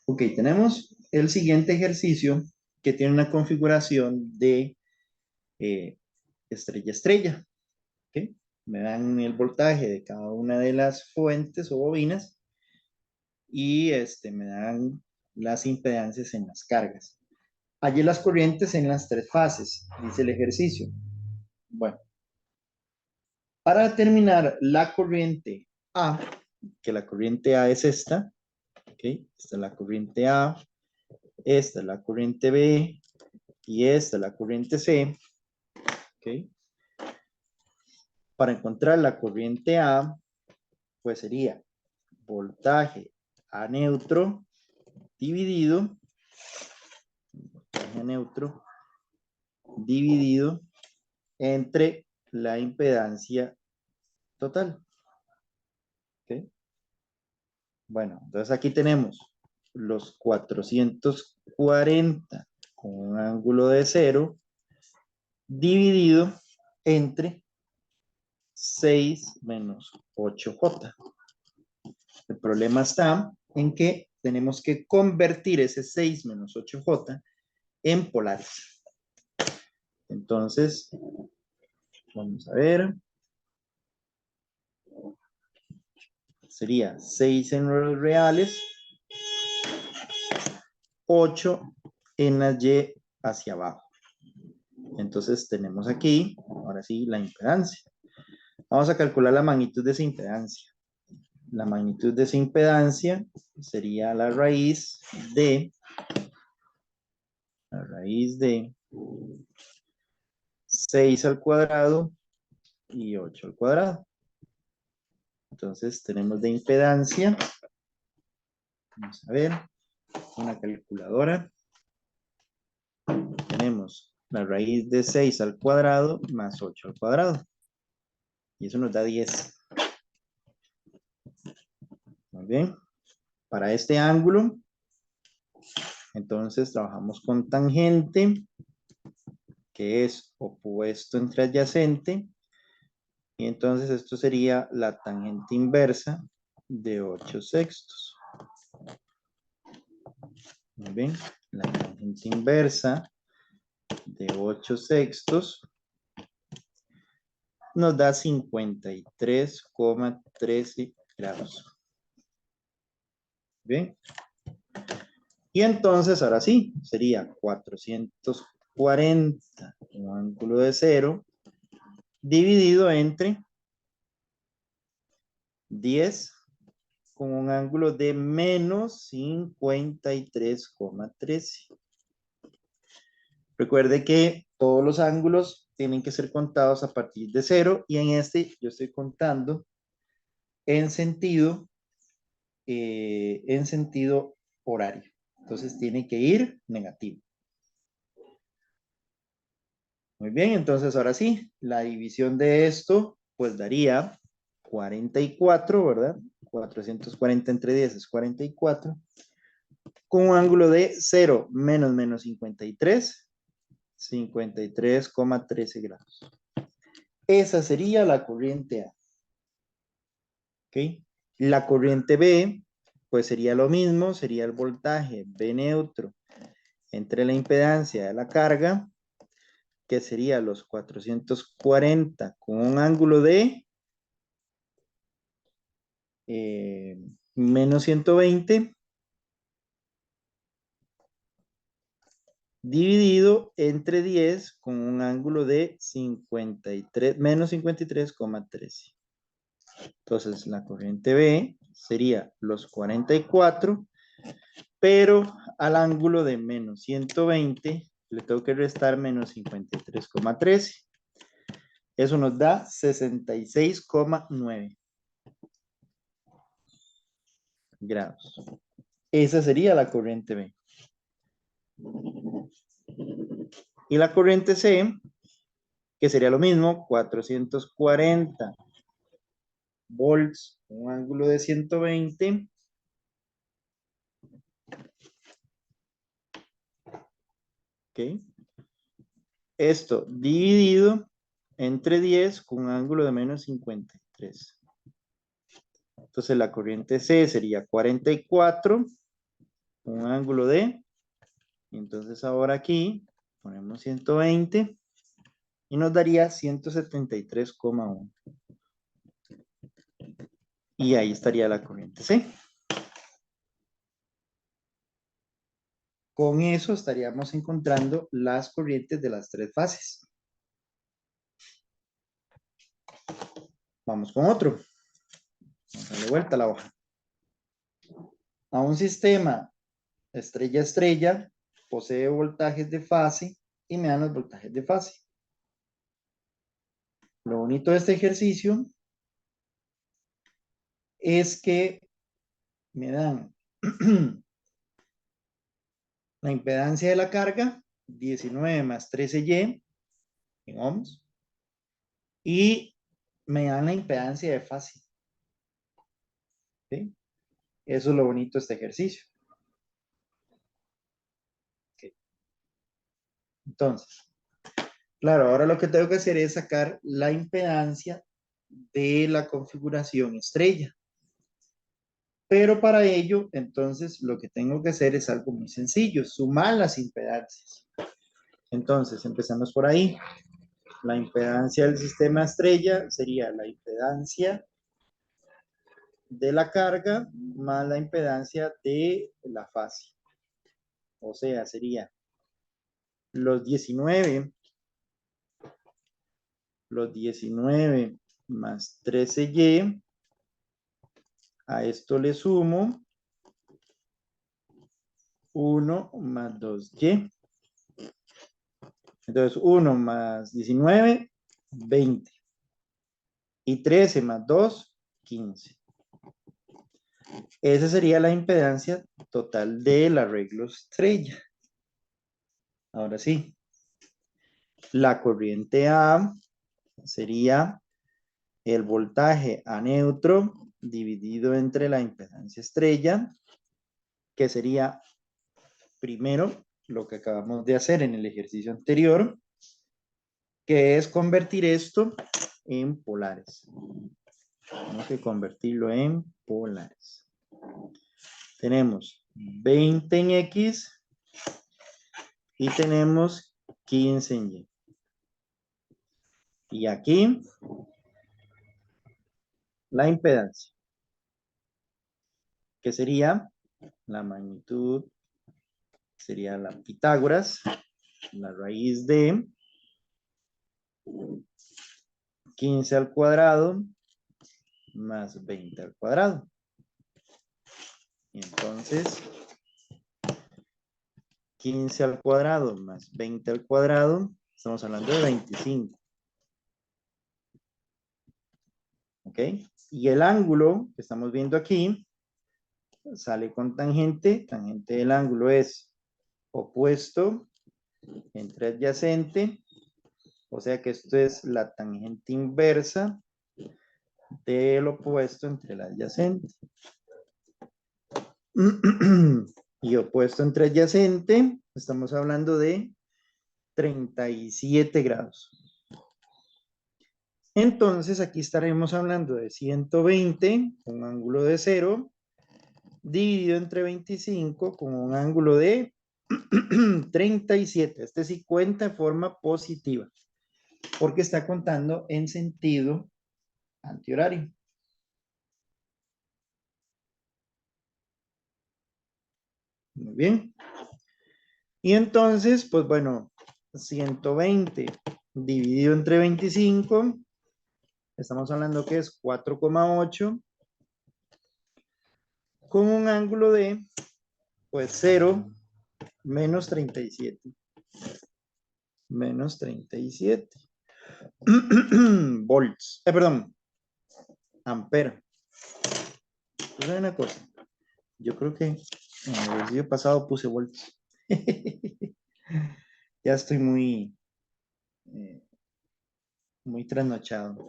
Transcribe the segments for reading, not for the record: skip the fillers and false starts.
Ok, tenemos el siguiente ejercicio que tiene una configuración de estrella-estrella. ¿Ok? Me dan el voltaje de cada una de las fuentes o bobinas y me dan las impedancias en las cargas. Allí las corrientes en las tres fases, dice el ejercicio. Bueno, para determinar la corriente A, que la corriente A es esta, ¿ok? Esta es la corriente A, esta es la corriente B y esta es la corriente C, ¿ok? Para encontrar la corriente A, pues sería voltaje A neutro dividido, voltaje A neutro dividido entre la impedancia total, ¿ok? Bueno, entonces aquí tenemos los 440 con un ángulo de 0 dividido entre 6 menos 8J. El problema está en que tenemos que convertir ese 6 menos 8J en polares. Entonces, vamos a ver. Sería 6 en los reales, 8 en la Y hacia abajo. Entonces tenemos aquí, ahora sí, la impedancia. Vamos a calcular la magnitud de esa impedancia. La magnitud de esa impedancia sería la raíz de 6 al cuadrado y 8 al cuadrado. Entonces tenemos de impedancia, vamos a ver, una calculadora. Tenemos la raíz de 6 al cuadrado más 8 al cuadrado. Y eso nos da 10. Muy bien. Para este ángulo, entonces trabajamos con tangente, que es opuesto entre adyacente. Y entonces esto sería la tangente inversa de 8 sextos. Muy bien. La tangente inversa de 8 sextos nos da 53,13 grados. Bien. Y entonces, ahora sí, sería 440, un ángulo de 0, dividido entre 10 con un ángulo de menos 53,13. Recuerde que todos los ángulos tienen que ser contados a partir de 0 y en este yo estoy contando en sentido horario. Entonces tiene que ir negativo. Muy bien, entonces ahora sí, la división de esto pues daría 44, ¿verdad? 440 entre 10 es 44, con un ángulo de 0 menos 53, 53,13 grados. Esa sería la corriente A. ¿Ok? La corriente B, pues sería lo mismo, sería el voltaje B neutro entre la impedancia de la carga, que sería los 440 con un ángulo de menos 120 dividido entre 10 con un ángulo de 53, menos 53,13. Entonces la corriente B sería los 44, pero al ángulo de menos 120 le tengo que restar menos 53,13. Eso nos da 66,9 grados. Esa sería la corriente B. Y la corriente C, que sería lo mismo, 440 volts, un ángulo de 120. ¿Ok? Esto dividido entre 10 con un ángulo de menos 53. Entonces la corriente C sería 44 un ángulo de, y entonces ahora aquí ponemos 120 y nos daría 173,1. Y ahí estaría la corriente C. Con eso estaríamos encontrando las corrientes de las tres fases. Vamos con otro. Vamos a darle vuelta a la hoja. A un sistema estrella-estrella posee voltajes de fase y me dan los voltajes de fase. Lo bonito de este ejercicio es que me dan la impedancia de la carga, 19 más 13Y en ohms, y me dan la impedancia de fase. ¿Sí? Eso es lo bonito de este ejercicio. Okay. Entonces, claro, ahora lo que tengo que hacer es sacar la impedancia de la configuración estrella. Pero para ello, entonces, lo que tengo que hacer es algo muy sencillo, sumar las impedancias. Entonces, empezamos por ahí. La impedancia del sistema estrella sería la impedancia de la carga más la impedancia de la fase. O sea, sería los 19 más 13Y. A esto le sumo 1 más 2Y. Entonces, 1 más 19, 20. Y 13 más 2, 15. Esa sería la impedancia total del arreglo estrella. Ahora sí, la corriente A sería el voltaje a neutro dividido entre la impedancia estrella, que sería primero lo que acabamos de hacer en el ejercicio anterior, que es convertir esto en polares. Tenemos que convertirlo en polares. Tenemos 20 en X y tenemos 15 en Y. Y aquí la impedancia, que sería la magnitud, sería la Pitágoras, la raíz de 15 al cuadrado más 20 al cuadrado. Y entonces, 15 al cuadrado más 20 al cuadrado, estamos hablando de 25. ¿Ok? Y el ángulo que estamos viendo aquí sale con tangente. Tangente del ángulo es opuesto entre adyacente. O sea que esto es la tangente inversa del opuesto entre el adyacente. Y opuesto entre adyacente, estamos hablando de 37 grados. Entonces aquí estaremos hablando de 120 con un ángulo de 0 dividido entre 25 con un ángulo de 37. Este sí cuenta de forma positiva porque está contando en sentido antihorario. Muy bien. Y entonces, pues bueno, 120 dividido entre 25, estamos hablando que es 4,8 con un ángulo de, pues 0 menos 37. Menos 37. Volts. Perdón. Ampere. ¿Saben una cosa? Yo creo que en el ejercicio pasado puse volts. Ya estoy muy trasnochado.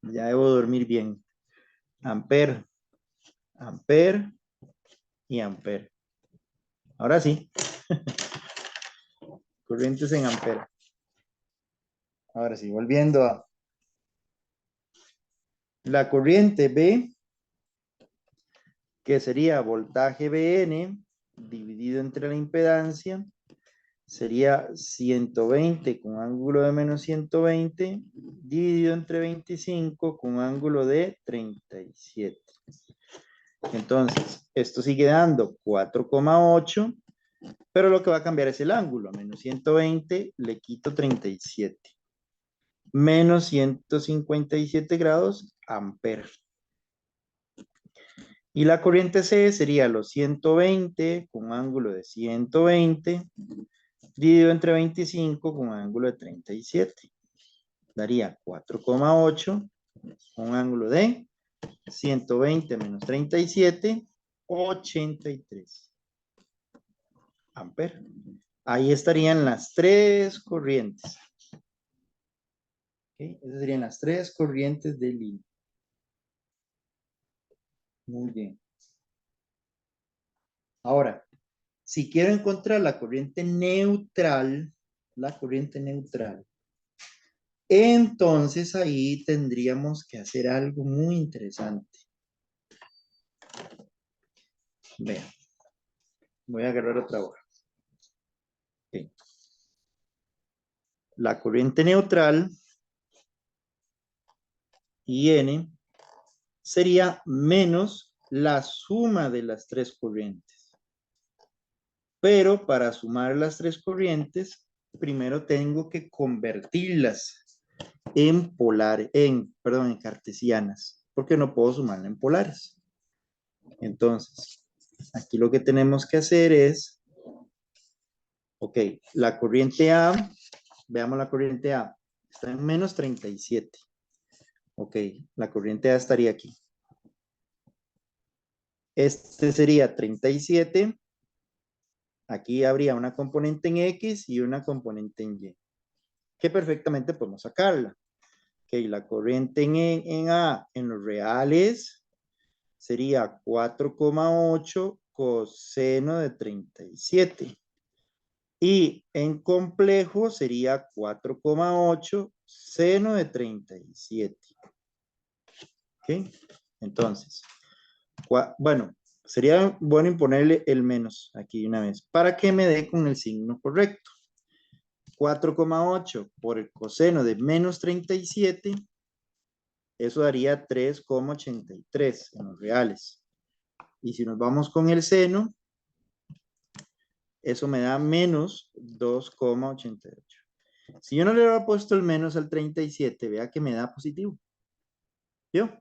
Ya debo dormir bien. Ampere, ampere y ampere. Ahora sí. Corrientes en ampere. Ahora sí, volviendo a la corriente B que sería voltaje Vn dividido entre la impedancia, sería 120 con ángulo de menos 120, dividido entre 25 con ángulo de 37. Entonces, esto sigue dando 4,8, pero lo que va a cambiar es el ángulo. A menos 120 le quito 37. Menos 157 grados amperes. Y la corriente C sería los 120 con ángulo de 120, dividido entre 25 con ángulo de 37. Daría 4,8 con ángulo de 120 menos 37, 83 amperes. Ahí estarían las tres corrientes. ¿Okay? Esas serían las tres corrientes de línea. Muy bien. Ahora, si quiero encontrar la corriente neutral, entonces ahí tendríamos que hacer algo muy interesante. Vean, voy a agarrar otra hoja. Okay. La corriente neutral, IN, sería menos la suma de las tres corrientes. Pero para sumar las tres corrientes, primero tengo que convertirlas en en cartesianas, porque no puedo sumarla en polares. Entonces, aquí lo que tenemos que hacer es, ok, la corriente A, veamos la corriente A, está en menos 37. Ok, la corriente A estaría aquí. Este sería 37. Aquí habría una componente en X y una componente en Y, que perfectamente podemos sacarla. Ok, la corriente en A, en los reales, sería 4,8 coseno de 37. Y en complejo sería 4,8 seno de 37. ¿Ok? Entonces, bueno, sería bueno imponerle el menos aquí una vez, para que me dé con el signo correcto. 4,8 por el coseno de menos 37, eso daría 3,83 en los reales. Y si nos vamos con el seno, eso me da menos 2,88. Si yo no le hubiera puesto el menos al 37, vea que me da positivo. ¿Vio?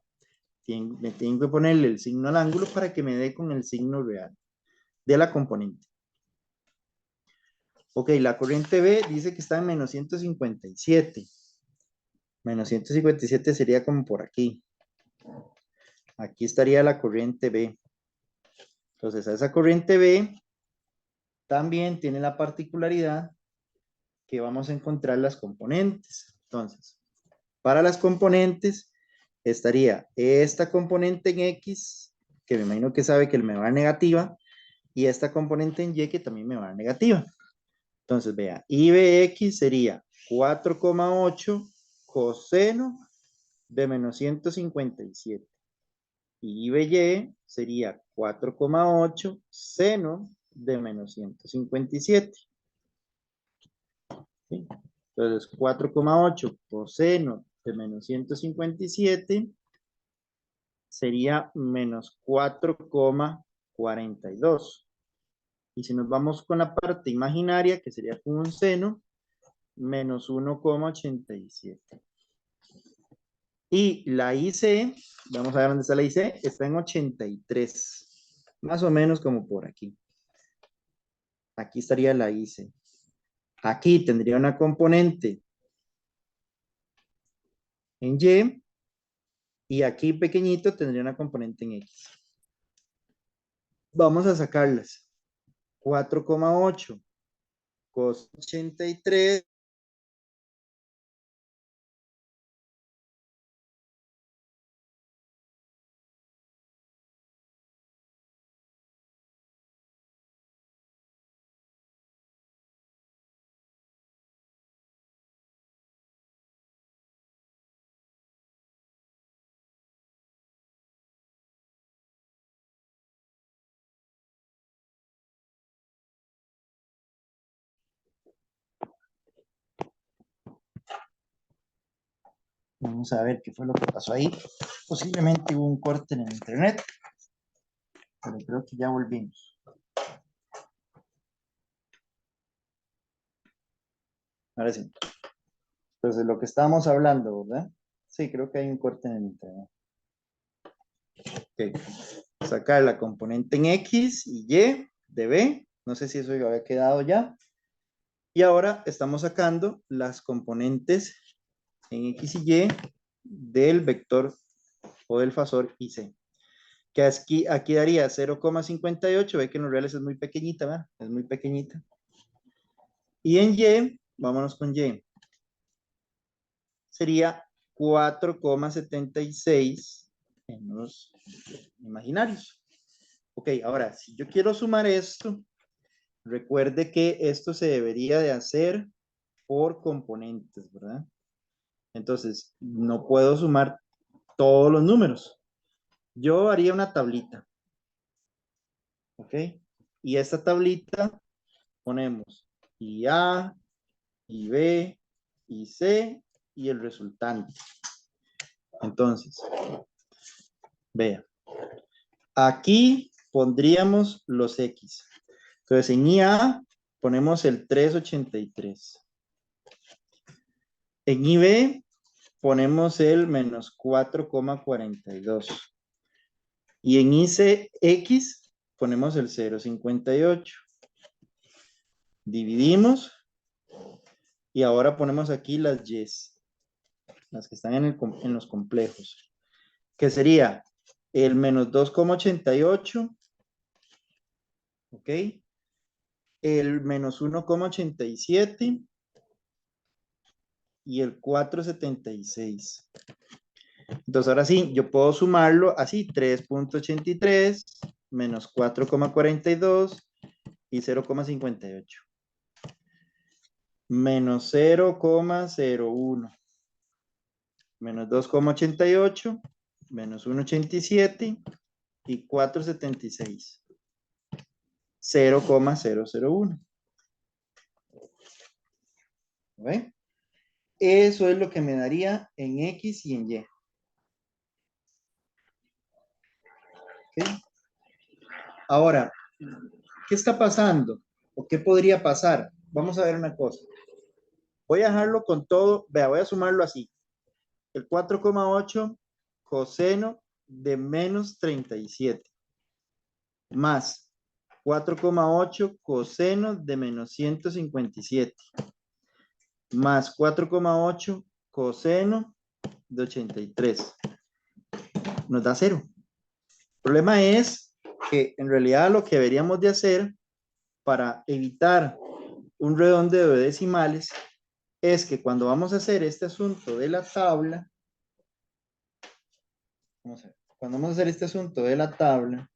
Me tengo que ponerle el signo al ángulo para que me dé con el signo real de la componente. Ok, la corriente B dice que está en menos 157. Menos 157 sería como por aquí. Aquí estaría la corriente B. Entonces, a esa corriente B también tiene la particularidad que vamos a encontrar las componentes. Entonces, para las componentes estaría esta componente en X, que me imagino que sabe que me va a dar negativa, y esta componente en Y que también me va a dar negativa. Entonces, vea, IBX sería 4,8 coseno de menos 157. Y IBY sería 4,8 seno de menos 157. ¿Sí? Entonces, 4,8 coseno de menos 157 sería menos 4,42. Y si nos vamos con la parte imaginaria, que sería con un seno, menos 1,87. Y la IC, vamos a ver dónde está la IC, está en 83. Más o menos como por aquí. Aquí estaría la IC. Aquí tendría una componente en Y aquí pequeñito tendría una componente en X. Vamos a sacarlas. 4,8 cos 83 Vamos a ver qué fue lo que pasó ahí. Posiblemente hubo un corte en el internet, pero creo que ya volvimos. Ahora sí. Entonces, lo que estábamos hablando, ¿verdad? Sí, creo que hay un corte en el internet. Ok. Sacar la componente en X y Y de B. No sé si eso ya había quedado ya. Y ahora estamos sacando las componentes en X y Y del vector o del fasor IC. Que aquí daría 0,58. Ve que en los reales es muy pequeñita, ¿verdad? Es muy pequeñita. Y en Y, vámonos con Y. Sería 4,76 en los imaginarios. Ok, ahora, si yo quiero sumar esto, recuerde que esto se debería de hacer por componentes, ¿verdad? Entonces, no puedo sumar todos los números. Yo haría una tablita, ¿ok? Y esta tablita ponemos y A, y B, y C, y el resultante. Entonces, vea, aquí pondríamos los X. Entonces, en IA ponemos el 383. En IB ponemos el menos 4,42. Y en ICX ponemos el 0,58. Dividimos y ahora ponemos aquí las Y, las que están en los complejos, que sería el menos 2,88, ¿ok? El menos 1,87 y el 4,76. Entonces ahora sí, yo puedo sumarlo así, 3,83 menos 4,42 y 0,58. Menos 0,01. Menos 2,88, menos 1,87 y 4,76. 0,001. ¿Ve? Eso es lo que me daría en X y en Y. ¿Okay? Ahora, ¿qué está pasando? ¿O qué podría pasar? Vamos a ver una cosa. Voy a dejarlo con todo. Vea, voy a sumarlo así. El 4,8 coseno de menos 37 más 4,8 coseno de menos 157 más 4,8 coseno de 83. Nos da 0. El problema es que en realidad lo que deberíamos de hacer para evitar un redondeo de decimales es que cuando vamos a hacer este asunto de la tabla, cuando vamos a hacer este asunto de la tabla,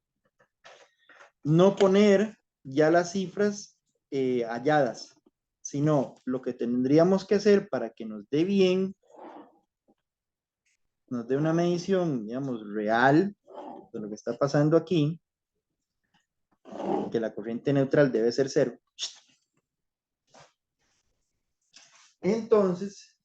no poner ya las cifras halladas, sino lo que tendríamos que hacer para que nos dé bien, nos dé una medición, digamos, real de lo que está pasando aquí, que la corriente neutral debe ser 0. Entonces,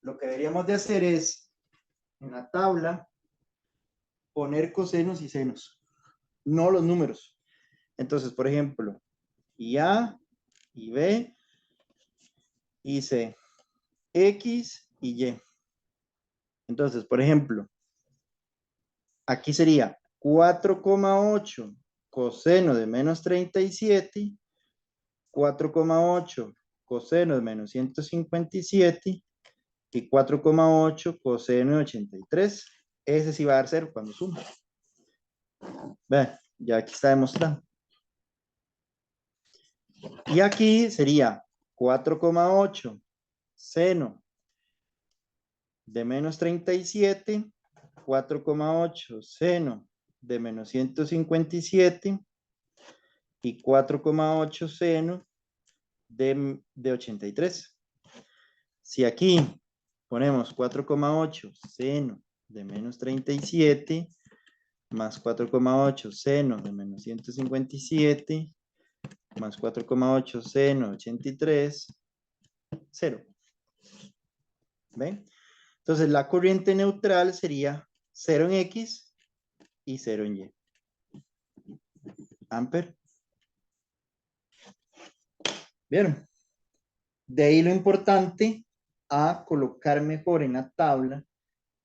lo que deberíamos de hacer es, en la tabla, poner cosenos y senos, no los números. Entonces, por ejemplo, y A, y B, y C, X y Y. Entonces, por ejemplo, aquí sería 4,8 coseno de menos 37, 4,8 coseno de menos 157 y 4,8 coseno de 83. Ese sí va a dar 0 cuando suma. Vean, ya aquí está demostrado. Y aquí sería 4,8 seno de menos 37, 4,8 seno de menos 157 y 4,8 seno de 83. Si aquí ponemos 4,8 seno de menos 37 más 4,8 seno de menos 157 más 4,8 seno 83, 0. ¿Ven? Entonces la corriente neutral sería 0 en X y 0 en Y. Amper. ¿Vieron? De ahí lo importante a colocar mejor en la tabla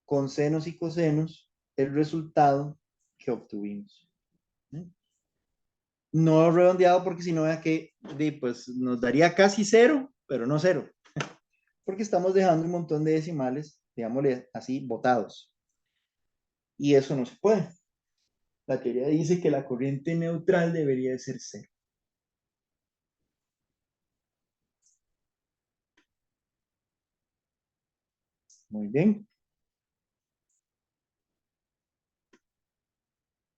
con senos y cosenos el resultado que obtuvimos. No redondeado porque si no vea que pues, nos daría casi 0, pero no 0. Porque estamos dejando un montón de decimales, digámosle así, botados. Y eso no se puede. La teoría dice que la corriente neutral debería de ser 0. Muy bien.